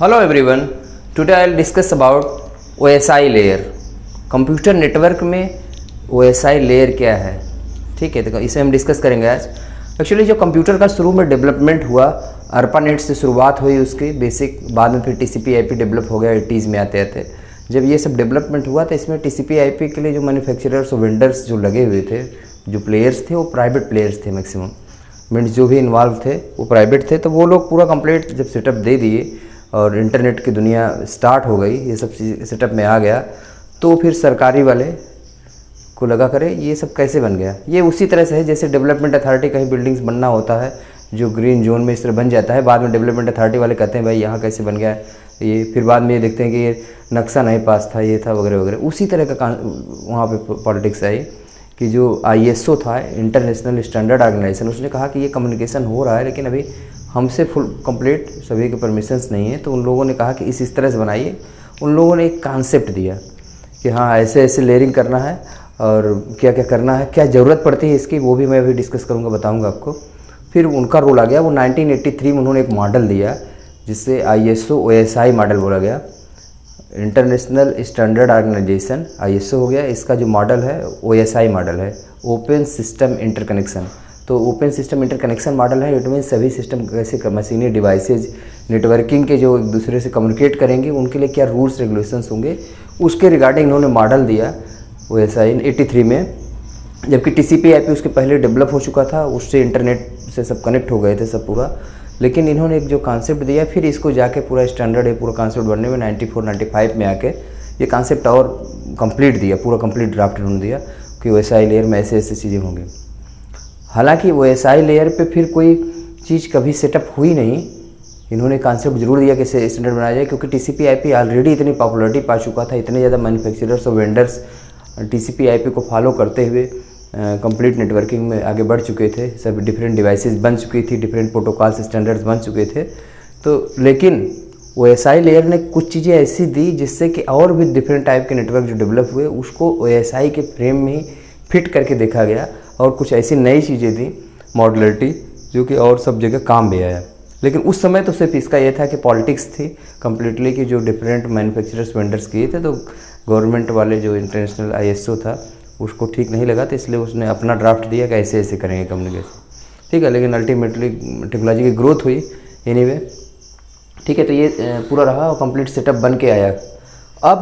Hello everyone. Today I'll discuss about OSI layer. Computer network में OSI layer क्या है, ठीक है, तो इसे हम डिस्कस करेंगे आज। एक्चुअली जो कंप्यूटर का शुरू में डेवलपमेंट हुआ, ARPANET से शुरुआत हुई उसकी बेसिक, बाद में फिर TCP/IP डेवलप हो गया 80s में आते आते। जब ये सब डेवलपमेंट हुआ तो इसमें TCP/IP के लिए जो मैन्युफैक्चरर्स और वेंडर्स जो लगे हुए थे, जो प्लेयर्स थे, वो प्राइवेट प्लेयर्स थे मैक्सिमम, मीन्स जो भी इन्वॉल्व थे वो प्राइवेट थे। तो वो लोग पूरा कंप्लीट जब सेटअप दे दिए और इंटरनेट की दुनिया स्टार्ट हो गई, ये सब सेटअप में आ गया, तो फिर सरकारी वाले को लगा करे ये सब कैसे बन गया। ये उसी तरह से है जैसे डेवलपमेंट अथॉरिटी कहीं बिल्डिंग्स बनना होता है, जो ग्रीन जोन में इस तरह बन जाता है, बाद में डेवलपमेंट अथॉरिटी वाले कहते हैं भाई यहाँ कैसे बन गया ये, फिर बाद में ये देखते हैं कि ये नक्शा नहीं पास था, ये था वगैरह वगैरह। उसी तरह का वहाँ पे पॉलिटिक्स आई कि जो ISO था, इंटरनेशनल स्टैंडर्ड ऑर्गेनाइजेशन, उसने कहा कि ये कम्युनिकेशन हो रहा है लेकिन अभी हमसे फुल कंप्लीट सभी के परमिशंस नहीं है, तो उन लोगों ने कहा कि इस तरह से बनाइए। उन लोगों ने एक कॉन्सेप्ट दिया कि हाँ ऐसे ऐसे लेयरिंग करना है और क्या क्या करना है, क्या ज़रूरत पड़ती है इसकी, वो भी मैं अभी डिस्कस करूँगा, बताऊँगा आपको। फिर उनका रोल आ गया, वो 1983 में उन्होंने एक मॉडल दिया जिससे ISO OSI मॉडल बोला गया, इंटरनेशनल स्टैंडर्ड ऑर्गेनाइजेशन ISO हो गया। इसका जो मॉडल है OSI मॉडल है, ओपन सिस्टम इंटरकनेक्शन। तो ओपन सिस्टम इंटरकनेक्शन मॉडल है, इट मीन सभी सिस्टम कैसे मशीनी डिवाइसेज नेटवर्किंग के जो एक दूसरे से कम्युनिकेट करेंगे उनके लिए क्या रूल्स रेगुलेशंस होंगे, उसके रिगार्डिंग इन्होंने मॉडल दिया OSI 83 में। जबकि TCP/IP उसके पहले डेवलप हो चुका था, उससे इंटरनेट से सब कनेक्ट हो गए थे सब पूरा, लेकिन इन्होंने एक जो कॉन्सेप्ट दिया फिर इसको जाके पूरा स्टैंडर्ड है, पूरा कॉन्सेप्ट बनने में 94-95 में आके ये कॉन्सेप्ट और कंप्लीट दिया, पूरा कंप्लीट ड्राफ्ट इन्होंने दिया कि OSI लेयर में ऐसे ऐसे चीज़ें होंगी। हालांकि OSI लेयर पे फिर कोई चीज़ कभी सेटअप हुई नहीं, इन्होंने कॉन्सेप्ट जरूर दिया कि स्टैंडर्ड बनाया जाए, क्योंकि TCP/IP ऑलरेडी इतनी पॉपुलरिटी पा चुका था, इतने ज़्यादा मैन्युफैक्चरर्स और वेंडर्स TCP/IP को फॉलो करते हुए कंप्लीट नेटवर्किंग में आगे बढ़ चुके थे, सब डिफरेंट डिवाइसेस बन चुकी थी, डिफरेंट प्रोटोकॉल्स स्टैंडर्ड्स बन चुके थे। तो लेकिन OSI लेयर ने कुछ चीज़ें ऐसी दी जिससे कि और भी डिफरेंट टाइप के नेटवर्क जो डेवलप हुए उसको OSI के फ्रेम में ही फिट करके देखा गया, और कुछ ऐसी नई चीज़ें दी मॉडुलरिटी जो कि और सब जगह काम भी आया। लेकिन उस समय तो सिर्फ इसका ये था कि पॉलिटिक्स थी कम्प्लीटली, कि जो डिफरेंट मैन्युफैक्चरर्स वेंडर्स किए थे, तो गवर्नमेंट वाले जो इंटरनेशनल ISO था उसको ठीक नहीं लगा, तो इसलिए उसने अपना ड्राफ्ट दिया कि ऐसे ऐसे करेंगे कम्युनिकेशन, ठीक है। लेकिन अल्टीमेटली टेक्नोलॉजी की ग्रोथ हुई एनीवे, ठीक है। तो ये पूरा रहा और कंप्लीट सेटअप बन के आया। अब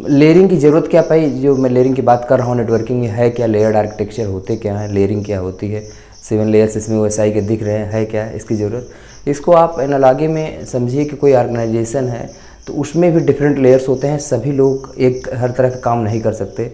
लेयरिंग की ज़रूरत क्या पाई, जो मैं लेयरिंग की बात कर रहा हूँ, नेटवर्किंग में है क्या, लेयर्ड आर्किटेक्चर होते क्या है, लेयरिंग क्या होती है, 7 लेयर्स इसमें OSI के दिख रहे हैं, है क्या इसकी ज़रूरत। इसको आप एनालॉजी में समझिए कि कोई ऑर्गेनाइजेशन है तो उसमें भी डिफरेंट लेयर्स होते हैं, सभी लोग एक हर तरह का काम नहीं कर सकते,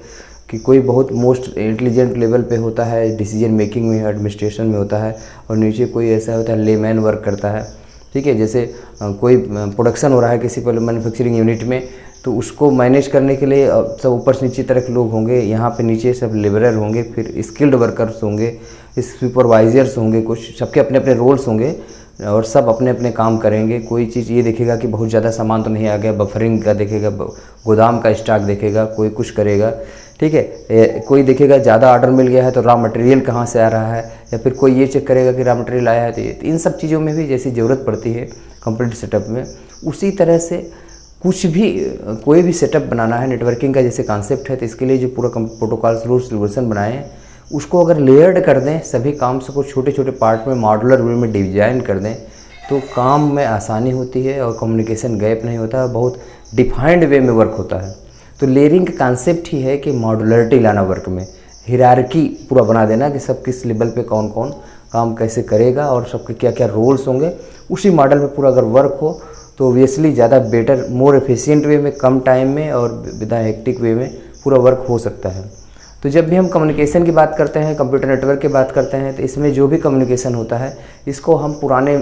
कि कोई बहुत मोस्ट इंटेलिजेंट लेवल पे होता है, डिसीजन मेकिंग में, एडमिनिस्ट्रेशन में होता है, और नीचे कोई ऐसा होता है लेमैन वर्क करता है, ठीक है। जैसे कोई प्रोडक्शन हो रहा है किसी पर मैन्युफैक्चरिंग यूनिट में, तो उसको मैनेज करने के लिए सब ऊपर से नीचे तक लोग होंगे, यहाँ पे नीचे सब लेबरर होंगे, फिर स्किल्ड वर्कर्स होंगे, सुपरवाइजर्स होंगे, कुछ सबके अपने अपने रोल्स होंगे और सब अपने अपने काम करेंगे। कोई चीज़ ये देखेगा कि बहुत ज़्यादा सामान तो नहीं आ गया, बफरिंग का देखेगा, गोदाम का स्टॉक देखेगा, कोई कुछ करेगा, ठीक है। कोई देखेगा ज़्यादा ऑर्डर मिल गया है तो रॉ मटेरियल कहाँ से आ रहा है, या फिर कोई ये चेक करेगा कि रॉ मटेरियल आया है तो ये, इन सब चीज़ों में भी जैसी ज़रूरत पड़ती है कंप्लीट सेटअप में, उसी तरह से कुछ भी कोई भी सेटअप बनाना है नेटवर्किंग का जैसे कॉन्सेप्ट है, तो इसके लिए जो पूरा प्रोटोकॉल्स रूल्स रेगुलेशन बनाए हैं उसको अगर लेयर्ड कर दें, सभी काम को छोटे छोटे पार्ट में मॉडुलर वे में डिजाइन कर दें, तो काम में आसानी होती है और कम्युनिकेशन गैप नहीं होता, बहुत डिफाइंड वे में वर्क होता है। तो लेयरिंग का कॉन्सेप्ट ही है कि मॉडुलरिटी लाना वर्क में, हिरार्की पूरा बना देना कि सब किस लेवल पे कौन कौन काम कैसे करेगा और सबके क्या क्या रोल्स होंगे, उसी मॉडल में पूरा अगर वर्क हो तो ऑब्वियसली ज़्यादा बेटर, मोर एफिशिएंट वे में, कम टाइम में और विदा हेक्टिक वे में पूरा वर्क हो सकता है। तो जब भी हम कम्युनिकेशन की बात करते हैं, कंप्यूटर नेटवर्क की बात करते हैं, तो इसमें जो भी कम्युनिकेशन होता है इसको हम पुराने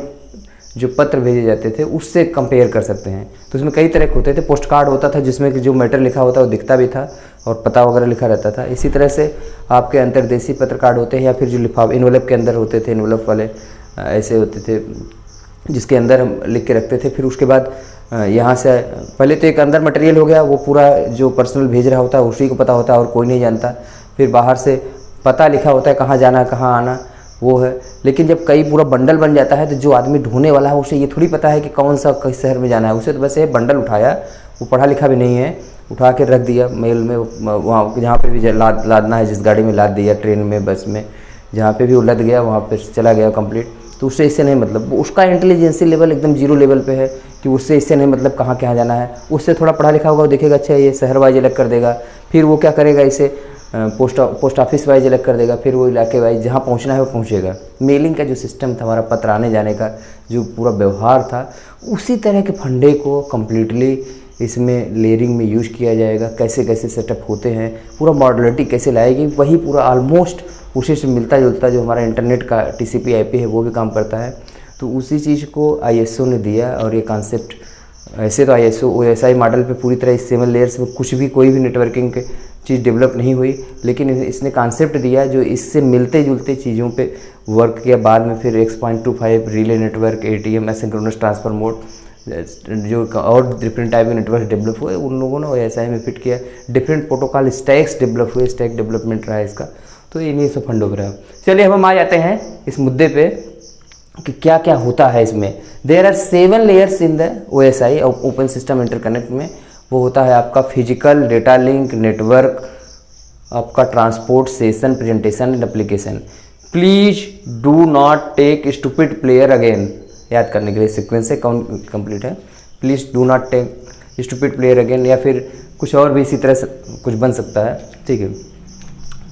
जो पत्र भेजे जाते थे उससे कंपेयर कर सकते हैं। तो उसमें कई तरह के होते थे, पोस्ट कार्ड होता था जिसमें कि जो मैटर लिखा होता है वो दिखता भी था और पता वगैरह लिखा रहता था। इसी तरह से आपके अंतर्देशीय पत्र कार्ड होते हैं, या फिर जो लिफाफ इन्वेलप के अंदर होते थे, इन्वेलप वाले ऐसे होते थे जिसके अंदर हम लिख के रखते थे। फिर उसके बाद यहाँ से पहले तो एक अंदर मटेरियल हो गया, वो पूरा जो पर्सनल भेज रहा होता है उसी को पता होता है और कोई नहीं जानता। फिर बाहर से पता लिखा होता है, कहाँ जाना है कहाँ आना, वो है। लेकिन जब कई पूरा बंडल बन जाता है तो जो आदमी ढूंढने वाला है उसे ये थोड़ी पता है कि कौन सा किस शहर में जाना है। उसे तो बस ये बंडल उठाया, वो पढ़ा लिखा भी नहीं है, उठा के रख दिया मेल में, वहाँ जहाँ पे भी लादना है, जिस गाड़ी में लाद दिया, ट्रेन में, बस में, जहाँ पे भी वो लद गया वहाँ पे चला गया कंप्लीट। तो उससे इससे नहीं मतलब, उसका इंटेलिजेंसी लेवल एकदम जीरो लेवल पे है कि उससे इससे नहीं मतलब कहाँ जाना है। उससे थोड़ा पढ़ा लिखा होगा, वो देखेगा अच्छा ये शहर वाइज अलग कर देगा, फिर वो क्या करेगा, इसे पोस्ट ऑफिस वाइज अलग कर देगा, फिर वो इलाके वाइज जहाँ पहुँचना है वो पहुँचेगा। मेलिंग का जो सिस्टम था, हमारा पत्र आने जाने का जो पूरा व्यवहार था, उसी तरह के फंडे को कम्प्लीटली इसमें लेयरिंग में यूज किया जाएगा। कैसे कैसे सेटअप होते हैं, पूरा मॉडलिटी कैसे लाएगी, वही पूरा ऑलमोस्ट उसी से मिलता जुलता जो हमारा इंटरनेट का TCP IP है वो भी काम करता है। तो उसी चीज़ को ISO ने दिया। और ये कॉन्सेप्ट ऐसे तो ISO OSI मॉडल पे पूरी तरह इस 7 लेयर्स में कुछ भी कोई भी नेटवर्किंग के चीज़ डेवलप नहीं हुई, लेकिन इसने कॉन्सेप्ट दिया जो इससे मिलते जुलते चीज़ों पे वर्क किया। बाद में फिर 6.25 relay network, ATM asynchronous transfer mode, जो और डिफरेंट टाइप के नेटवर्क डेवलप हुए, उन लोगों ने OSI में फिट किया। डिफरेंट प्रोटोकॉल स्टैक्स डेवलप हुए, स्टैक डेवलपमेंट रहा है इसका। तो इन्हीं सब फंडों पर है। चलिए अब हम आ जाते हैं इस मुद्दे पे कि क्या क्या होता है इसमें। There are 7 layers in the OSI open system interconnect में। वो होता है आपका फिजिकल, डेटा लिंक, नेटवर्क, आपका transport, session, presentation and application. Please do not take stupid player again. याद करने के लिए सीक्वेंस है, कंप्लीट है। Please do not take stupid player again, या फिर कुछ और भी इसी तरह से कुछ बन सकता है, ठीक है।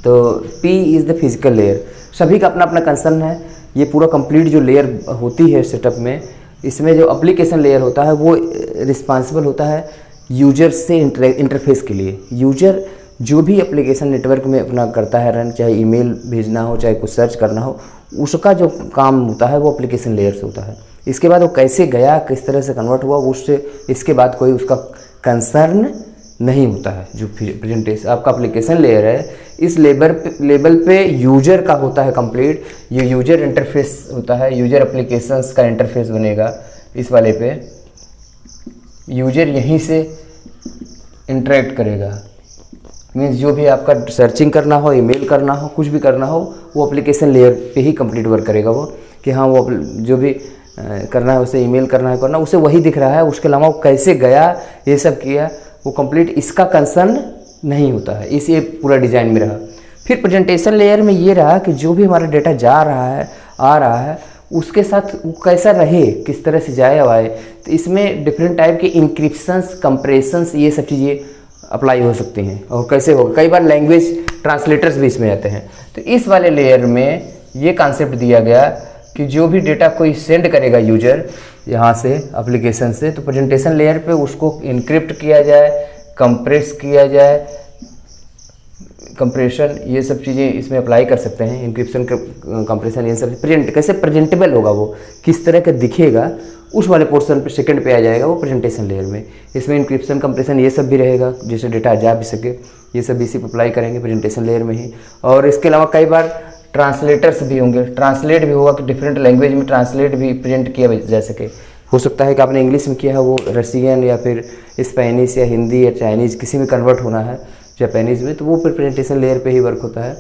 तो P is the physical layer. सभी का अपना अपना कंसर्न है। ये पूरा कंप्लीट जो लेयर होती है सेटअप में, इसमें जो एप्लीकेशन लेयर होता है वो रिस्पांसिबल होता है यूजर से इंटरफेस के लिए। यूजर जो भी एप्लीकेशन नेटवर्क में अपना करता है रन, चाहे ईमेल भेजना हो, चाहे कुछ सर्च करना हो, उसका जो काम होता है वो एप्लीकेशन लेयर से होता है। इसके बाद वो कैसे गया, किस तरह से कन्वर्ट हुआ, उससे इसके बाद कोई उसका कंसर्न नहीं होता है। जो प्रेजेंटेशन आपका एप्लीकेशन लेयर है, इस लेवल पे यूजर का होता है कंप्लीट। ये यूजर इंटरफेस होता है, यूजर एप्लीकेशंस का इंटरफेस बनेगा इस वाले पे। यूजर यहीं से इंटरेक्ट करेगा, मीन्स जो भी आपका सर्चिंग करना हो, ईमेल करना हो, कुछ भी करना हो, वो एप्लीकेशन लेयर पे ही कंप्लीट वर्क करेगा वो, कि हाँ वो जो भी करना है उसे, ईमेल करना है करना, उसे वही दिख रहा है। उसके अलावा वो कैसे गया, ये सब किया, वो कंप्लीट इसका कंसर्न नहीं होता है। इस पूरा डिज़ाइन में रहा। फिर प्रेजेंटेशन लेयर में ये रहा कि जो भी हमारा डेटा जा रहा है, आ रहा है, उसके साथ वो कैसा रहे, किस तरह से जाए और आए। तो इसमें डिफरेंट टाइप के इंक्रिप्शंस, कंप्रेशंस, ये सब चीज़ें अप्लाई हो सकती हैं। और कैसे होगा, कई बार लैंग्वेज ट्रांसलेटर्स भी इसमें आते हैं। तो इस वाले लेयर में ये कॉन्सेप्ट दिया गया कि जो भी डेटा कोई सेंड करेगा यूजर यहाँ से एप्लीकेशन से, तो प्रेजेंटेशन लेयर पे उसको इनक्रिप्ट किया जाए, कंप्रेस किया जाए, कंप्रेशन, ये सब चीज़ें इसमें अप्लाई कर सकते हैं। इंक्रिप्शन, कंप्रेशन, ये सब कैसे प्रेजेंटेबल होगा, वो किस तरह का दिखेगा, उस वाले पोर्शन पे सेकंड पे आ जाएगा वो प्रेजेंटेशन लेयर में। इसमें इंक्रिप्शन, कंप्रेशन ये सब भी रहेगा, जैसे डेटा जा भी सके, ये सब इसी पर अप्लाई करेंगे प्रेजेंटेशन लेयर में ही। और इसके अलावा कई बार ट्रांसलेटर्स भी होंगे, ट्रांसलेट भी होगा कि डिफरेंट लैंग्वेज में ट्रांसलेट भी प्रेजेंट किया जा सके। हो सकता है कि आपने इंग्लिश में किया है, वो रशियन या फिर स्पेनिश या हिंदी या चाइनीज़ किसी में कन्वर्ट होना है, जापानीज़ में, तो वो फिर प्रेजेंटेशन लेयर पे ही वर्क होता है।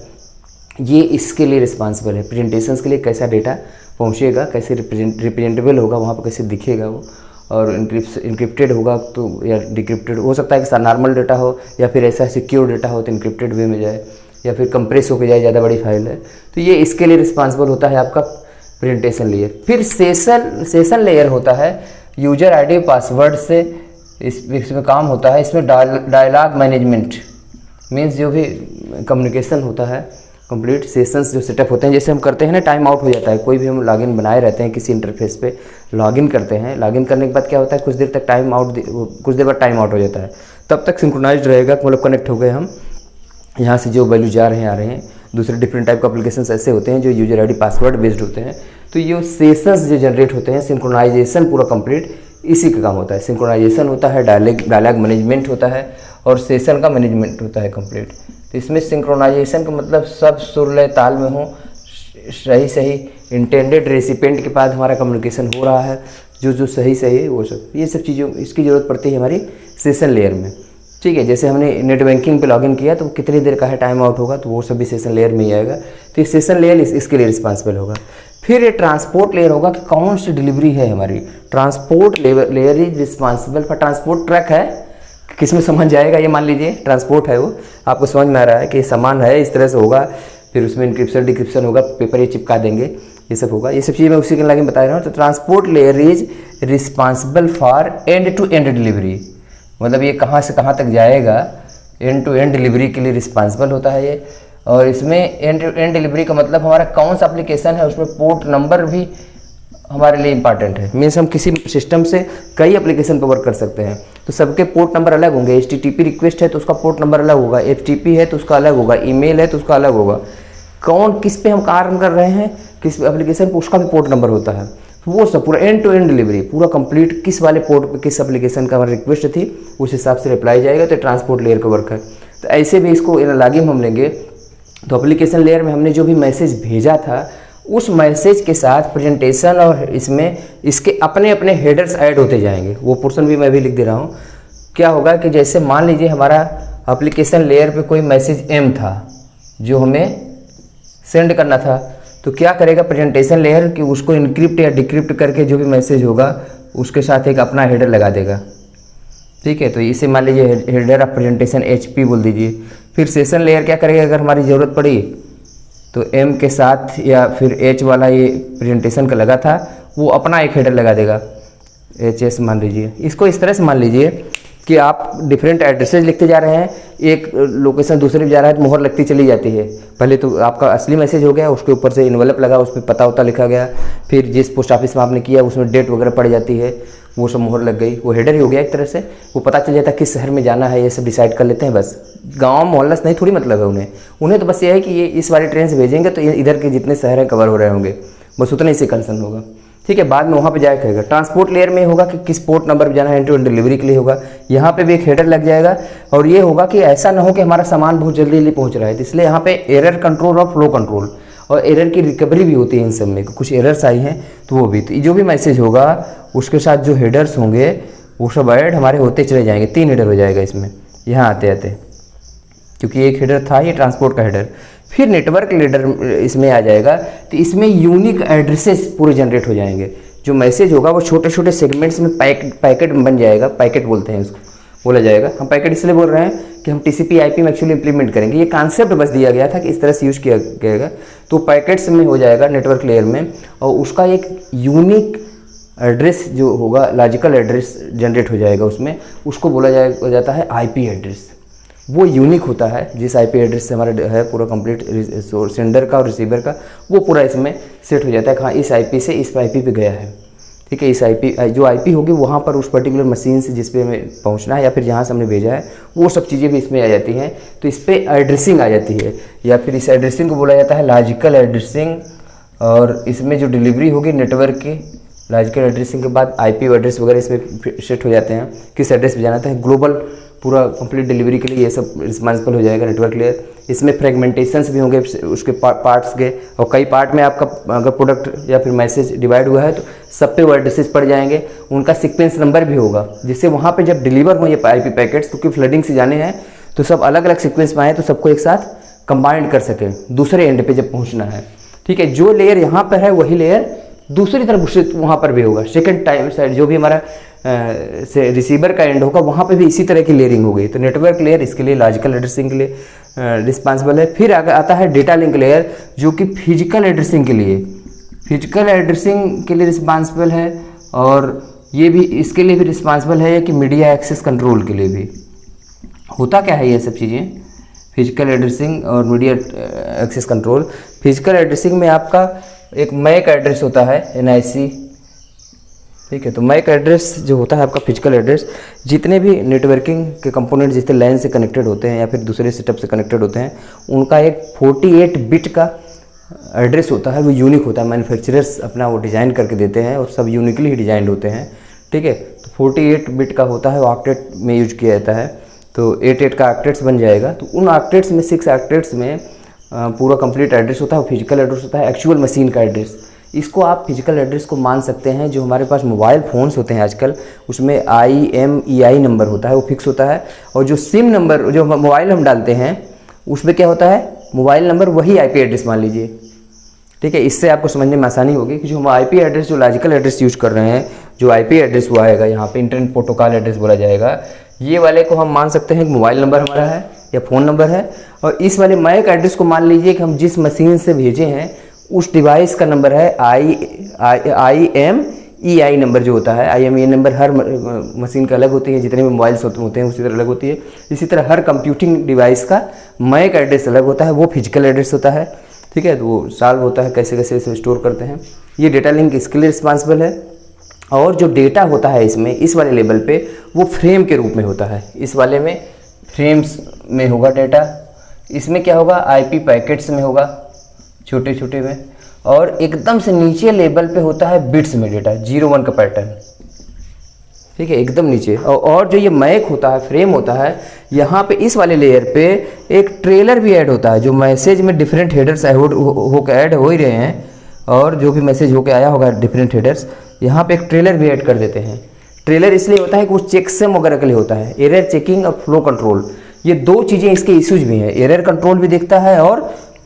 ये इसके लिए रिस्पांसिबल है, प्रेजेंटेशंस के लिए कैसा डेटा पहुंचेगा, कैसे रिप्रेजेंटेबल होगा, वहाँ पर कैसे दिखेगा वो, और इनक्रिप्टेड होगा तो या डिक्रिप्टेड हो सकता है कि नॉर्मल डेटा हो, या फिर ऐसा सिक्योर डेटा हो तो इनक्रिप्टेड वे में जाए, या फिर कंप्रेस होकर जाए, ज़्यादा बड़ी फाइल है। तो ये इसके लिए रिस्पांसिबल होता है आपका प्रेजेंटेशन लेयर। फिर सेशन लेयर होता है, यूजर आईडी पासवर्ड से इसमें काम होता है। इसमें डायलॉग मैनेजमेंट, मीन्स जो भी कम्युनिकेशन होता है, कंप्लीट सेशंस जो सेटअप होते हैं, जैसे हम करते हैं ना, टाइम आउट हो जाता है, कोई भी हम लॉगिन बनाए रहते हैं किसी इंटरफेस पे, लॉगिन करते हैं, लॉगिन करने के बाद क्या होता है, कुछ देर बाद टाइम आउट हो जाता है, तब तक सिंक्रोनाइज्ड रहेगा, मतलब कनेक्ट हो गए हम, यहाँ से जो वैल्यू जा रहे हैं आ रहे हैं। दूसरे डिफरेंट टाइप के एप्लीकेशंस ऐसे होते हैं जो यूजर आईडी पासवर्ड बेस्ड होते हैं। तो ये सेशंस जो जनरेट होते हैं, सिंक्रोनाइजेशन पूरा कंप्लीट इसी का काम होता है। सिंक्रोनाइजेशन होता है, डायलॉग मैनेजमेंट होता है, और सेशन का मैनेजमेंट होता है कंप्लीट। तो इसमें सिंक्रोनाइजेशन का मतलब सब सुर लय ताल में हो, सही इंटेंडेड रेसिपेंट के पास हमारा कम्युनिकेशन हो रहा है, जो सही वो सब, ये सब चीज़ों इसकी ज़रूरत पड़ती है हमारी सेशन लेयर में। ठीक है। जैसे हमने नेट बैंकिंग पे लॉगिन किया तो कितनी देर का है टाइम आउट होगा, तो वो सभी सेशन लेयर में ही आएगा। तो ये सेशन लेयर इसके लिए रिस्पॉन्सिबल होगा। फिर ये ट्रांसपोर्ट लेयर होगा कि कौन सी डिलीवरी है हमारी। Transport layer is responsible for transport truck है, किस में सामान जाएगा, ये मान लीजिए ट्रांसपोर्ट है, वो आपको समझ में आ रहा है कि सामान है, इस तरह से होगा। फिर उसमें इंक्रिप्शन डिक्रिप्शन होगा, पेपर ये चिपका देंगे, ये सब होगा। ये सब चीज़ मैं उसी के लगे बता रहा हूँ। तो transport layer is responsible for end to end delivery, मतलब ये कहाँ से कहाँ तक जाएगा, एंड टू एंड डिलीवरी के लिए रिस्पॉन्सिबल होता है ये। और इसमें एंड टू एंड डिलीवरी का मतलब हमारा कौन सा एप्लीकेशन है, उसमें पोर्ट नंबर भी हमारे लिए इंपॉर्टेंट है। मीन्स हम किसी सिस्टम से कई एप्लीकेशन पर वर्क कर सकते हैं, तो सबके पोर्ट नंबर अलग होंगे। HTTP रिक्वेस्ट है तो उसका पोर्ट नंबर अलग होगा, FTP है तो उसका अलग होगा, ईमेल है तो उसका अलग होगा। कौन किस पे हम कार्य कर रहे हैं, किस एप्लीकेशन पर, उसका भी पोर्ट नंबर होता है। वो सब पूरा एंड टू एंड डिलीवरी पूरा कंप्लीट, किस वाले पोर्ट पे किस एप्लीकेशन का हमारी रिक्वेस्ट थी उस हिसाब से रिप्लाई जाएगा। तो ट्रांसपोर्ट लेयर का वर्क है। तो ऐसे भी इसको लॉगिन हम लेंगे तो एप्लीकेशन लेयर में हमने जो भी मैसेज भेजा था उस मैसेज के साथ प्रेजेंटेशन और इसमें इसके अपने अपने हेडर्स ऐड होते जाएंगे। वो पोर्शन भी मैं भी लिख दे रहा हूँ। क्या होगा कि जैसे मान लीजिए हमारा एप्लीकेशन लेयर पे कोई मैसेज M था जो हमें सेंड करना था, तो क्या करेगा प्रेजेंटेशन लेयर कि उसको इनक्रिप्ट या डिक्रिप्ट करके जो भी मैसेज होगा उसके साथ एक अपना हेडर लगा देगा। ठीक है, तो इसे मान लीजिए हेडर ऑफ प्रेजेंटेशन HP बोल दीजिए। फिर सेशन लेयर क्या करेगा, अगर हमारी ज़रूरत पड़ी तो M के साथ या फिर H वाला ये प्रेजेंटेशन का लगा था वो अपना एक हेडर लगा देगा, HS मान लीजिए। इसको इस तरह से मान लीजिए कि आप डिफरेंट एड्रेसेज लिखते जा रहे हैं, एक लोकेशन दूसरे पे जा रहा है तो मोहर लगती चली जाती है। पहले तो आपका असली मैसेज हो गया, उसके ऊपर से इन्वेलप लगा, उस पर पता वता लिखा गया, फिर जिस पोस्ट ऑफिस में आपने किया उसमें डेट वगैरह पड़ जाती है, वो सब मोहर लग गई, वो हेडर ही हो गया एक तरह से। वो पता चल जाता है किस शहर में जाना है, ये सब डिसाइड कर लेते हैं। बस गाँव मोहल्ला से नहीं थोड़ी मतलब है उन्हें तो बस ये है कि ये इस वाली ट्रेन से भेजेंगे तो इधर के जितने शहर हैं कवर हो रहे होंगे, बस उतना ही से कंसर्न होगा। ठीक है, बाद में वहाँ पे जाया करेगा। ट्रांसपोर्ट लेयर में होगा कि किस पोर्ट नंबर पे जाना है, एंड टू एंड डिलीवरी के लिए होगा। यहाँ पे भी एक हेडर लग जाएगा। और ये होगा कि ऐसा ना हो कि हमारा सामान बहुत जल्दी पहुँच रहा है, तो इसलिए यहाँ पे एरर कंट्रोल और फ्लो कंट्रोल और एरर की रिकवरी भी होती है इन सब में। कुछ एरर्स आई हैं तो वो भी, तो जो भी मैसेज होगा उसके साथ जो हेडर्स होंगे वो सब ऐड हमारे होते चले जाएंगे। 3 हेडर हो जाएगा इसमें यहाँ आते आते, क्योंकि एक हेडर था ये ट्रांसपोर्ट का हेडर। फिर नेटवर्क लेडर इसमें आ जाएगा, तो इसमें यूनिक एड्रेसेस पूरे जनरेट हो जाएंगे। जो मैसेज होगा वो छोटे छोटे सेगमेंट्स में पैकेट बन जाएगा, पैकेट बोलते हैं उसको, बोला जाएगा। हम पैकेट इसलिए बोल रहे हैं कि हम TCP/IP में एक्चुअली इंप्लीमेंट करेंगे। ये कॉन्सेप्ट बस दिया गया था कि इस तरह से यूज़ किया जाएगा। तो पैकेट्स में हो जाएगा नेटवर्क लेयर में, और उसका एक यूनिक एड्रेस जो होगा, लॉजिकल एड्रेस जनरेट हो जाएगा उसमें, उसको बोला जाता है IP एड्रेस। वो यूनिक होता है जिस IP एड्रेस से हमारा है पूरा कंप्लीट सेंडर का और रिसीवर का, वो पूरा इसमें सेट हो जाता है। हाँ, इस IP से इस IP पे गया है। ठीक है, इस IP जो IP होगी वहाँ पर उस पर्टिकुलर मशीन से जिस पे हमें पहुँचना है या फिर जहाँ से हमने भेजा है वो सब चीज़ें भी इसमें आ जाती हैं। तो इस पर एड्रेसिंग आ जाती है, या फिर इस एड्रेसिंग को बोला जाता है लॉजिकल एड्रेसिंग। और इसमें जो डिलीवरी होगी नेटवर्क की, लॉजिकल एड्रेसिंग के बाद IP एड्रेस वगैरह इसमें सेट हो जाते हैं, किस एड्रेस पे जाना था। ग्लोबल पूरा कंप्लीट डिलीवरी के लिए ये सब रिस्पॉन्सिबल हो जाएगा नेटवर्क लेयर। इसमें फ्रेगमेंटेशंस भी होंगे उसके पार्ट्स के, और कई पार्ट में आपका अगर प्रोडक्ट या फिर मैसेज डिवाइड हुआ है तो सब पे वो एड्रेसेस पड़ जाएंगे। उनका सीक्वेंस नंबर भी होगा, जिससे वहाँ पे जब डिलीवर हो ये IP पैकेट्स, क्योंकि फ्लडिंग से जाने हैं तो सब अलग अलग सीक्वेंस में आए तो सबको एक साथ कंबाइंड कर सके दूसरे एंड पे जब पहुँचना है। ठीक है, जो लेयर यहाँ पर है वही लेयर दूसरी तरफ वहाँ पर भी होगा। सेकेंड टाइम साइड जो भी हमारा से रिसीवर का एंड होगा वहाँ पे भी इसी तरह की लेयरिंग होगी। तो नेटवर्क लेयर इसके लिए लॉजिकल एड्रेसिंग के लिए रिस्पॉन्सिबल है। फिर आगे आता है डेटा लिंक लेयर, जो कि फिजिकल एड्रेसिंग के लिए रिस्पॉन्सिबल है। और ये भी इसके लिए भी रिस्पॉन्सिबल है कि मीडिया एक्सेस कंट्रोल के लिए भी। होता क्या है ये सब चीज़ें, फिजिकल एड्रेसिंग और media access control. Physical addressing में आपका एक मैक एड्रेस होता है, NIC। ठीक है, तो मैक एड्रेस जो होता है आपका फिजिकल एड्रेस, जितने भी नेटवर्किंग के कंपोनेंट जितने लैन से कनेक्टेड होते हैं या फिर दूसरे सेटअप से कनेक्टेड होते हैं, उनका एक 48 बिट का एड्रेस होता है। वो यूनिक होता है, मैन्युफैक्चरर्स अपना वो डिज़ाइन करके देते हैं और सब यूनिकली ही डिजाइंड होते हैं। ठीक है, तो 48 बिट का होता है, वो ऑक्टेट में यूज किया जाता है। तो 8 का ऑक्टेट्स बन जाएगा। तो उन ऑक्टेट्स में 6 ऑक्टेट्स में पूरा कंप्लीट एड्रेस होता है, फिजिकल एड्रेस होता है, एक्चुअल मशीन का एड्रेस। इसको आप फिजिकल एड्रेस को मान सकते हैं। जो हमारे पास मोबाइल फ़ोन्स होते हैं आजकल, उसमें IMEI नंबर होता है, वो फिक्स होता है। और जो सिम नंबर, जो मोबाइल हम डालते हैं, उसमें क्या होता है, मोबाइल नंबर वही IP एड्रेस मान लीजिए, ठीक है। इससे आपको समझने में आसानी होगी कि जो हम IP एड्रेस, जो लॉजिकल एड्रेस यूज कर रहे हैं, जो IP एड्रेस वो आएगा यहाँ पे, इंटरनेट प्रोटोकॉल एड्रेस बोला जाएगा, ये वाले को हम मान सकते हैं कि मोबाइल नंबर हमारा है या फ़ोन नंबर है। और इस वाले मैक एड्रेस को मान लीजिए कि हम जिस मशीन से भेजे हैं उस डिवाइस का नंबर है IMEI नंबर जो होता है। IMEI नंबर हर मशीन का अलग होती है, जितने भी मोबाइल्स होते हैं उसी तरह अलग होती है। इसी तरह हर कंप्यूटिंग डिवाइस का मैक एड्रेस अलग होता है, वो फिजिकल एड्रेस होता है, ठीक है। तो वो सॉल्व होता है कैसे कैसे इसे स्टोर करते हैं। ये डेटा लिंक इसके लिए रिस्पॉन्सिबल है। और जो डेटा होता है इसमें, इस वाले लेवल पे, वो फ्रेम के रूप में होता है। इस वाले में फ्रेम्स में होगा डेटा, इसमें क्या होगा, IP पैकेट्स में होगा, छोटे छोटे में। और एकदम से नीचे लेवल पे होता है बिट्स में डेटा, 0-1 का पैटर्न, ठीक है, एकदम नीचे। और जो ये मैक होता है, फ्रेम होता है, यहाँ पे इस वाले लेयर पे एक ट्रेलर भी ऐड होता है। जो मैसेज में डिफरेंट हेडर्स होकर ऐड हो ही रहे हैं, और जो भी मैसेज होकर आया होगा डिफरेंट हेडर्स, यहाँ पे एक ट्रेलर भी ऐड कर देते हैं। ट्रेलर इसलिए होता है कि वो चेकसम वगैरह के लिए होता है, एरर चेकिंग और फ्लो कंट्रोल। ये दो चीज़ें इसके इश्यूज भी हैं, एरर कंट्रोल भी देखता है और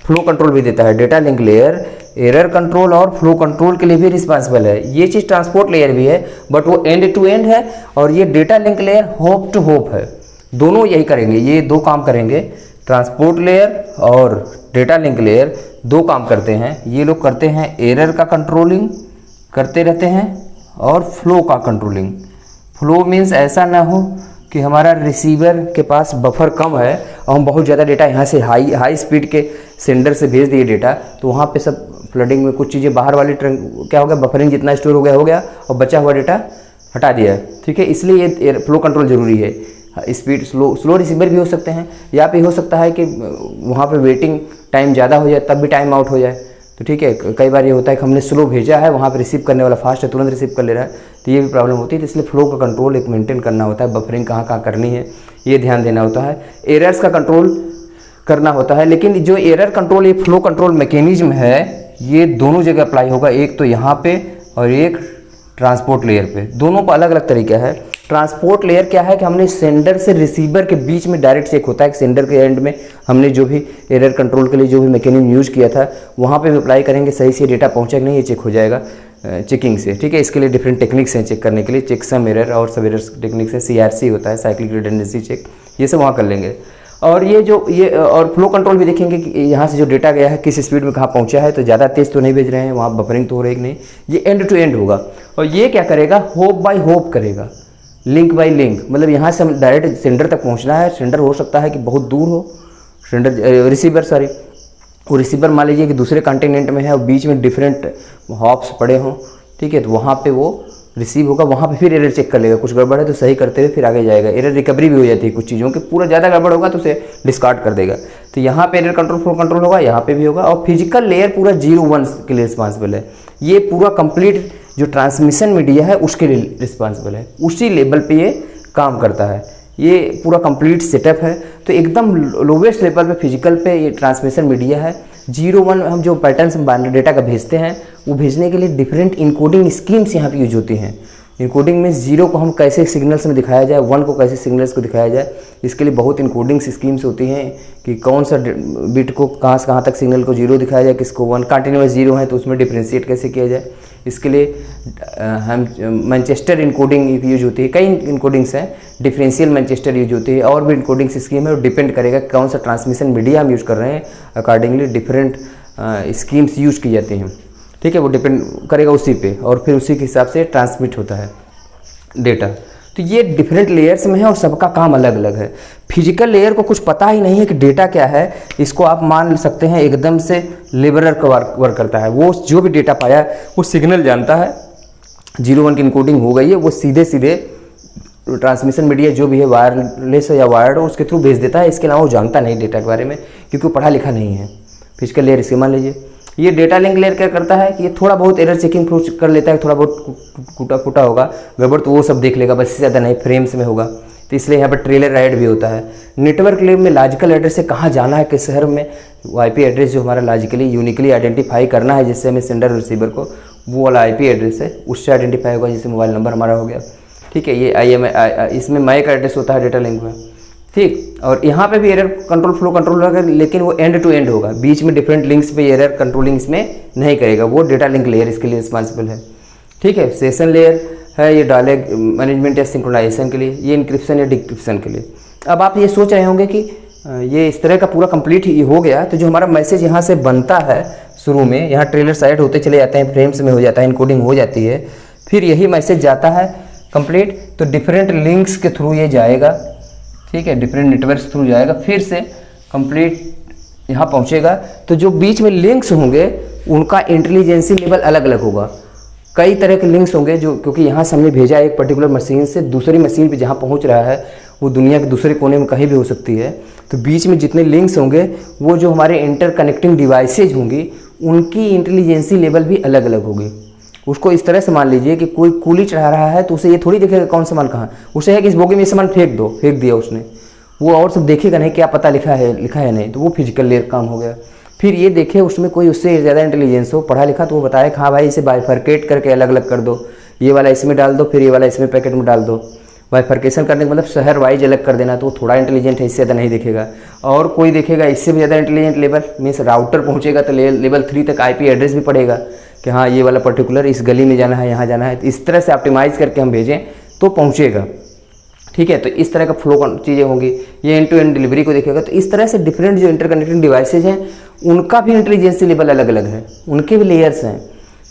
फ्लो कंट्रोल भी देता है। Data link layer error control और फ्लो कंट्रोल के लिए भी रिस्पॉन्सिबल है। ये चीज़ ट्रांसपोर्ट लेयर भी है, बट वो एंड टू एंड है। और ये data link layer hop to hop है। दोनों यही करेंगे, ये दो काम करेंगे। ट्रांसपोर्ट लेयर और डेटा लिंक लेयर दो काम करते हैं। ये लोग करते हैं एरर का कंट्रोलिंग करते रहते हैं और फ्लो का कंट्रोलिंग। फ्लो मीन्स ऐसा ना हो कि हमारा रिसीवर के पास बफर कम है और हम बहुत ज़्यादा डेटा यहाँ से हाई स्पीड के सेंडर से भेज दिए डेटा, तो वहाँ पे सब फ्लडिंग में कुछ चीज़ें बाहर वाली क्या हो गया, बफरिंग जितना स्टोर हो गया और बचा हुआ डेटा हटा दिया है, ठीक है। इसलिए ये फ्लो कंट्रोल जरूरी है। स्पीड स्लो रिसीवर भी हो सकते हैं, या फिर हो सकता है कि वहाँ पे वेटिंग टाइम ज़्यादा हो जाए, तब भी टाइम आउट हो जाए, तो ठीक है। कई बार ये होता है कि हमने स्लो भेजा है, वहाँ पे रिसीव करने वाला फास्ट है, तुरंत रिसीव कर ले रहा है, तो ये भी प्रॉब्लम होती है। तो इसलिए फ्लो का कंट्रोल एक मेंटेन करना होता है, बफरिंग कहाँ कहाँ करनी है ये ध्यान देना होता है, एरर्स का कंट्रोल करना होता है। लेकिन जो एरर कंट्रोल, ये फ्लो कंट्रोल मैकेनिज्म है, ये दोनों जगह अप्लाई होगा, एक तो यहाँ पे और एक ट्रांसपोर्ट लेयर पे। दोनों का अलग अलग तरीका है। ट्रांसपोर्ट लेयर क्या है कि हमने सेंडर से रिसीवर के बीच में डायरेक्ट चेक होता है कि सेंडर के एंड में हमने जो भी एरर कंट्रोल के लिए जो भी मैकेनिज्म यूज़ किया था वहाँ पे भी अप्लाई करेंगे, सही से डेटा पहुँचा कि नहीं, ये चेक हो जाएगा चेकिंग से, ठीक है। इसके लिए डिफरेंट टेक्निक्स हैं चेक करने के लिए, चेकसम एरर और सब एरर टेक्निक्स है, CRC होता है, साइक्लिक रिडंडेंसी चेक, ये सब वहाँ कर लेंगे। और ये और फ्लो कंट्रोल भी देखेंगे कि यहाँ से जो डेटा गया है किस स्पीड में कहाँ पहुँचा है, तो ज़्यादा तेज़ तो नहीं भेज रहे हैं, वहाँ बफरिंग तो हो रही कि नहीं, ये एंड टू एंड होगा। और ये क्या करेगा, होप बाय होप करेगा, लिंक बाय लिंक, मतलब यहाँ से हम डायरेक्ट सेंडर तक पहुँचना है। सेंडर हो सकता है कि बहुत दूर हो, रिसीवर वो रिसीवर मान लीजिए कि दूसरे कॉन्टिनेंट में है और बीच में डिफरेंट हॉप्स पड़े हों, ठीक है। तो वहाँ पे वो रिसीव होगा, वहाँ पे फिर एरर चेक कर लेगा, कुछ गड़बड़ है तो सही करते हुए फिर आगे जाएगा। एरर रिकवरी भी हो जाती है कुछ चीज़ों की, पूरा ज़्यादा गड़बड़ होगा तो उसे डिस्कार्ड कर देगा। तो यहाँ पे एरर कंट्रोल फ्लो कंट्रोल होगा, यहाँ पे भी होगा। और फिजिकल लेयर पूरा 0-1 के लिए रिस्पॉन्सिबल है। ये पूरा कंप्लीट जो ट्रांसमिशन मीडिया है उसके लिए रिस्पॉन्सिबल है, उसी लेवल पे ये काम करता है। ये पूरा कंप्लीट सेटअप है। तो एकदम लोवेस्ट लेवल पे फिजिकल पे ये ट्रांसमिशन मीडिया है। 0-1 हम जो पैटर्न्स डेटा का भेजते हैं, वो भेजने के लिए डिफरेंट इनकोडिंग स्कीम्स यहाँ पे यूज होती हैं। इनकोडिंग में 0 को हम कैसे सिग्नल्स में दिखाया जाए, 1 को कैसे सिग्नल्स को दिखाया जाए, इसके लिए बहुत इनकोडिंग स्कीम्स होती हैं कि कौन सा बिट को कहाँ से कहाँ तक सिग्नल को 0 दिखाया जाए, किसको 1। कंटिन्यूअस 0 है तो उसमें डिफ्रेंशिएट कैसे किया जाए, इसके लिए हम मैनचेस्टर इनकोडिंग यूज होती है। कई इनकोडिंग्स हैं, डिफरेंशियल मैनचेस्टर यूज होती है, और भी इनकोडिंग स्कीम है। वो डिपेंड करेगा कौन सा ट्रांसमिशन मीडिया हम यूज़ कर रहे हैं, अकॉर्डिंगली डिफरेंट स्कीम्स यूज की जाती हैं, ठीक है। वो डिपेंड करेगा उसी पे, और फिर उसी के हिसाब से ट्रांसमिट होता है डेटा। तो ये डिफरेंट लेयर्स में है और सबका काम अलग अलग है। फिजिकल लेयर को कुछ पता ही नहीं है कि डेटा क्या है, इसको आप मान सकते हैं एकदम से लेबरर का वर्क करता है। वो जो भी डेटा पाया वो सिग्नल जानता है, 0-1 की इनकोडिंग हो गई है, वो सीधे सीधे ट्रांसमिशन मीडिया जो भी है, वायरलेस या वायर्ड, उसके थ्रू भेज देता है। इसके अलावा वो जानता नहीं डेटा के बारे में, क्योंकि वो पढ़ा लिखा नहीं है। फिजिकल लेयर इसके मान लीजिए। ये डेटा लिंक लेयर क्या करता है कि ये थोड़ा बहुत एरर चेकिंग कर लेता है, थोड़ा बहुत टूटा फूटा होगा गड़बड़ तो वो सब देख लेगा, बस इससे ज़्यादा नहीं, फ्रेम्स में होगा। तो इसलिए यहाँ पर ट्रेलर ऐड भी होता है। नेटवर्क लेयर में लॉजिकल एड्रेस से कहाँ जाना है, किस शहर में, आईपी एड्रेस जो हमारा लॉजिकली यूनिकली आइडेंटिफाई करना है जिससे हमें सेंडर रिसीवर को, वो वाला आईपी एड्रेस है, उससे आइडेंटिफाई होगा, जैसे मोबाइल नंबर हमारा हो गया। ठीक है, ये इसमें मैक एड्रेस होता है डेटा लिंक में। ठीक, और यहाँ पे भी एरर कंट्रोल फ्लो कंट्रोल होगा, लेकिन वो एंड टू एंड होगा, बीच में डिफरेंट लिंक्स पे एरर कंट्रोलिंग इसमें नहीं करेगा, वो डेटा लिंक लेयर इसके लिए रिस्पॉन्सिबल है। ठीक है, सेशन लेयर है ये डायलॉग मैनेजमेंट या सिंक्रोनाइजेशन के लिए, ये इंक्रिप्शन या डिक्रिप्शन के लिए। अब आप ये सोच रहे होंगे कि ये इस तरह का पूरा कंप्लीट ही हो गया, तो जो हमारा मैसेज यहाँ से बनता है शुरू में, यहाँ ट्रेलर साइड होते चले जाते हैं, फ्रेम्स में हो जाता है, इनकोडिंग हो जाती है, फिर यही मैसेज जाता है कंप्लीट, तो डिफरेंट लिंक्स के थ्रू ये जाएगा। ठीक है, डिफरेंट नेटवर्क थ्रू जाएगा, फिर से कंप्लीट यहाँ पहुँचेगा। तो जो बीच में लिंक्स होंगे उनका इंटेलिजेंसी लेवल अलग अलग होगा। कई तरह के लिंक्स होंगे जो, क्योंकि यहाँ से हमने भेजा एक पर्टिकुलर मशीन से दूसरी मशीन पे जहाँ पहुँच रहा है वो दुनिया के दूसरे कोने में कहीं भी हो सकती है। तो बीच में जितने लिंक्स होंगे वो जो हमारे इंटरकनेक्टिंग डिवाइसेज होंगी उनकी इंटेलिजेंसी लेवल भी अलग अलग होगी। उसको इस तरह से मान लीजिए कि कोई कूली चढ़ा रहा है तो उसे ये थोड़ी देखेगा कौन सामान कहाँ, उसे है कि इस बोगी में ये सामान फेंक दो, फेंक दिया उसने, वो और सब देखेगा नहीं क्या पता लिखा है नहीं, तो वो फिजिकल लेयर काम हो गया। फिर ये देखे उसमें कोई उससे ज़्यादा इंटेलिजेंस हो, पढ़ा लिखा, तो वो बताए हाँ भाई इसे बाइफरकेट करके अलग अलग कर दो, ये वाला इसमें डाल दो, फिर ये वाला इसमें पैकेट में डाल दो। बाइफरकेशन करने का मतलब शहर वाइज अलग कर देना, तो वो थोड़ा इंटेलिजेंट है, इससे ज़्यादा नहीं देखेगा। और कोई देखेगा इससे भी ज़्यादा इंटेलिजेंट लेवल, मीन्स राउटर पहुँचेगा तो लेवल 3 तक आईपी एड्रेस भी पड़ेगा कि हाँ ये वाला पर्टिकुलर इस गली में जाना है, यहाँ जाना है। तो इस तरह से ऑप्टिमाइज करके हम भेजें तो पहुँचेगा। ठीक है, तो इस तरह का फ्लो चीज़ें होंगी, ये एंड टू एंड डिलीवरी को देखेगा। तो इस तरह से डिफरेंट जो इंटरकनेक्टिंग डिवाइसेज हैं उनका भी इंटेलिजेंसी लेवल अलग अलग है, उनके भी लेयर्स हैं।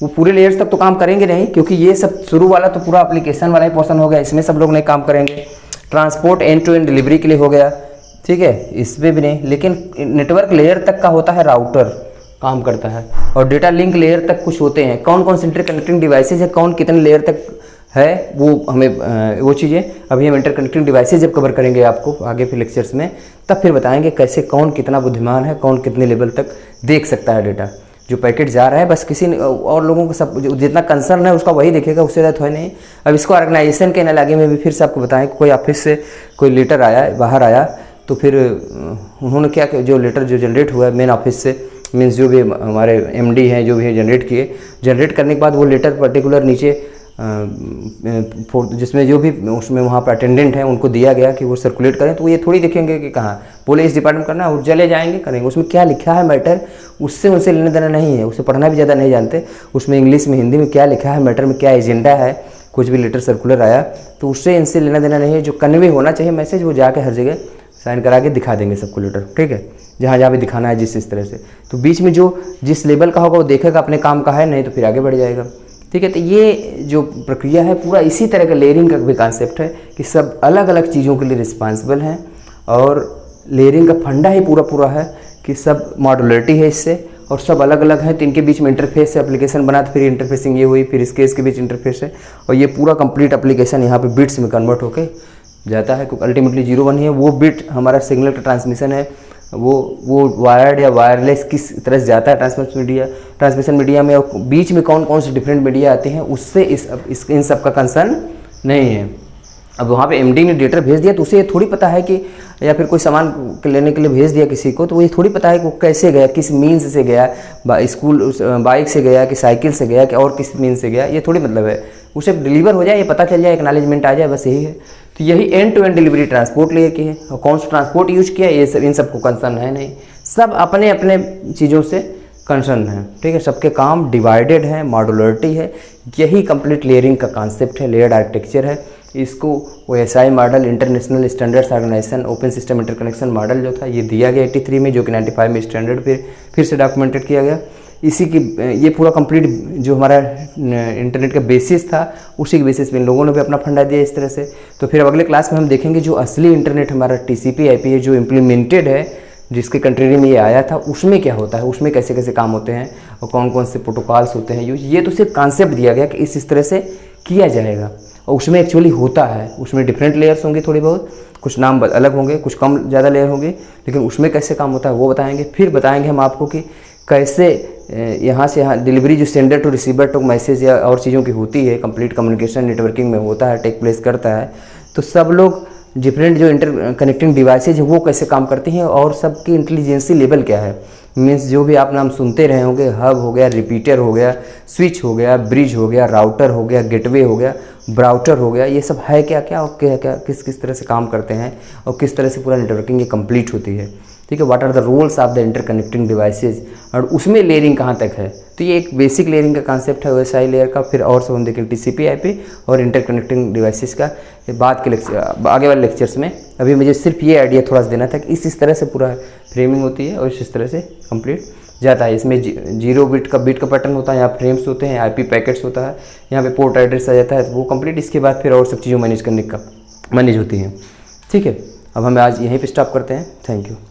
वो पूरे लेयर्स तक तो काम करेंगे नहीं, क्योंकि ये सब शुरू वाला तो पूरा एप्लीकेशन वाला ही पोर्शन हो गया, इसमें सब लोग नहीं काम करेंगे। Transport end to end delivery के लिए हो गया, ठीक है, इसमें भी नहीं। लेकिन नेटवर्क लेयर तक का होता है राउटर काम करता है, और डेटा लिंक लेयर तक कुछ होते हैं। कौन कौन से इंटरकनेक्टिंग डिवाइसेज है, कौन कितने लेयर तक है, वो हमें वो चीज़ें अभी हम इंटरकनेक्टिंग डिवाइसेज जब कवर करेंगे आपको आगे फिर लेक्चर्स में, तब फिर बताएंगे कैसे कौन कितना बुद्धिमान है, कौन कितने लेवल तक देख सकता है डेटा। जो पैकेट जा रहा है बस किसी और लोगों को सब जितना कंसर्न है उसका वही देखेगा, उससे ज़्यादा थोड़ा नहीं। अब इसको ऑर्गेनाइजेशन के आगे में भी फिर से आपको बताएं, कोई ऑफिस से कोई लेटर आया, बाहर आया, तो फिर उन्होंने क्या, जो लेटर जो जनरेट हुआ है मेन ऑफिस से, मीन्स जो भी हमारे एमडी हैं जो भी जनरेट किए, जनरेट करने के बाद वो लेटर पर्टिकुलर नीचे जिसमें जो भी उसमें वहाँ पर अटेंडेंट हैं उनको दिया गया कि वो सर्कुलेट करें। तो ये थोड़ी देखेंगे कि कहाँ बोले इस डिपार्टमेंट करना है, वो चले जाएंगे करेंगे। उसमें क्या लिखा है मैटर, उससे उनसे लेना देना नहीं है, उसे पढ़ना भी ज़्यादा नहीं जानते। उसमें इंग्लिश में हिंदी में क्या लिखा है, मैटर में क्या एजेंडा है, कुछ भी लेटर सर्कुलर आया तो उससे इनसे लेना देना नहीं है। जो कन्वे होना चाहिए मैसेज वो जाके हर जगह साइन करा के दिखा देंगे सबको लेटर, ठीक है, जहाँ जहाँ भी दिखाना है जिस इस तरह से। तो बीच में जो जिस लेवल का होगा वो देखेगा अपने काम का है, नहीं तो फिर आगे बढ़ जाएगा। ठीक है, तो ये जो प्रक्रिया है पूरा इसी तरह का लेयरिंग का भी कॉन्सेप्ट है कि सब अलग अलग चीज़ों के लिए रिस्पॉन्सिबल हैं, और लेयरिंग का फंडा ही पूरा है कि सब मॉड्यूलरिटी है इससे, और सब अलग अलग है। तो इनके बीच में इंटरफेस है, एप्लीकेशन बना तो फिर इंटरफेसिंग ये हुई, फिर इसके बीच इंटरफेस है, और ये पूरा कंप्लीट एप्लीकेशन यहाँ पे बिट्स में कन्वर्ट होके जाता है, क्योंकि अल्टीमेटली 0 1 ही है। वो बिट हमारा सिग्नल का ट्रांसमिशन है, वो वायर्ड या वायरलेस किस तरह से जाता है ट्रांसमिशन मीडिया में, और बीच में कौन कौन से डिफरेंट मीडिया आते हैं उससे इन सब का कंसर्न नहीं है। अब वहाँ पे एमडी ने डेटा भेज दिया तो उसे ये थोड़ी पता है कि, या फिर कोई सामान लेने के लिए भेज दिया किसी को, तो वो ये थोड़ी पता है कि वो कैसे गया, किस मीन्स से गया, स्कूल बाइक से गया कि साइकिल से गया कि और किस मीन्स से गया, ये थोड़ी मतलब है। उसे डिलीवर हो जाए, ये पता चल जाए, एक्नॉलेजमेंट आ जाए, बस यही है। तो यही end to end delivery transport layer की है, और कौन सा ट्रांसपोर्ट यूज किया ये सब इन सबको कंसर्न है नहीं, सब अपने अपने चीज़ों से कंसर्न है, ठीक है। सबके काम डिवाइडेड है, मॉड्यूलरिटी है, यही कंप्लीट लेयरिंग का कॉन्सेप्ट है, लेयर्ड आर्किटेक्चर है। इसको OSI model, international standards organisation open system interconnection model जो था ये दिया गया 83 में, जो कि 95 में स्टैंडर्ड फिर से डॉक्यूमेंटेड किया गया। इसी की ये पूरा कंप्लीट जो हमारा इंटरनेट का बेसिस था उसी के बेसिस पे इन लोगों ने भी अपना फंडा दिया इस तरह से। तो फिर अगले क्लास में हम देखेंगे जो असली इंटरनेट हमारा TCP/IP है जो इम्प्लीमेंटेड है, जिसके कंट्री में ये आया था, उसमें क्या होता है, उसमें कैसे कैसे काम होते हैं और कौन कौन से प्रोटोकॉल्स होते हैं यूज। ये तो सिर्फ कॉन्सेप्ट दिया गया कि इस तरह से किया जाएगा, और उसमें एक्चुअली होता है। उसमें डिफरेंट लेयर्स होंगे, थोड़ी बहुत कुछ नाम अलग होंगे, कुछ कम ज़्यादा लेयर होंगे, लेकिन उसमें कैसे काम होता है वो बताएंगे। फिर बताएंगे हम आपको कि कैसे यहाँ से यहाँ डिलीवरी जो sender to receiver to message या और चीज़ों की होती है, कंप्लीट कम्युनिकेशन नेटवर्किंग में होता है, टेक प्लेस करता है। तो सब लोग डिफरेंट जो इंटर कनेक्टिंग डिवाइसेज है वो कैसे काम करती हैं और सबकी इंटेलिजेंसी लेवल क्या है। मीन्स जो भी आप नाम सुनते रहे होंगे, हब हो गया, रिपीटर हो गया, स्विच हो गया, ब्रिज हो गया, राउटर हो गया, गेटवे हो गया, ब्राउटर हो गया, ये सब है क्या क्या और क्या क्या किस किस तरह से काम करते हैं और किस तरह से पूरा नेटवर्किंग ये कंप्लीट होती है। ठीक है, what are the roles of the interconnecting devices, और उसमें लेयरिंग कहाँ तक है। तो ये एक बेसिक लेयरिंग का कॉन्सेप्ट है OSI लेयर का। फिर और सब हम देखेंगे TCP/IP और इंटरकनेक्टिंग डिवाइसेज का बाद के लेक्चर, आगे वाले लेक्चर्स में। अभी मुझे सिर्फ ये आइडिया थोड़ा सा देना था कि इस तरह से पूरा फ्रेमिंग होती है और इस तरह से कंप्लीट जाता है। इसमें 0 बिट का पैटर्न होता है, यहाँ फ्रेम्स होते हैं, IP पैकेट्स होता है, यहाँ पे पोर्ट एड्रेस आ जाता है, तो वो कंप्लीट। इसके बाद फिर और सब चीज़ों मैनेज होती हैं। ठीक है, अब हम आज यहीं पे स्टॉप करते हैं। Thank you.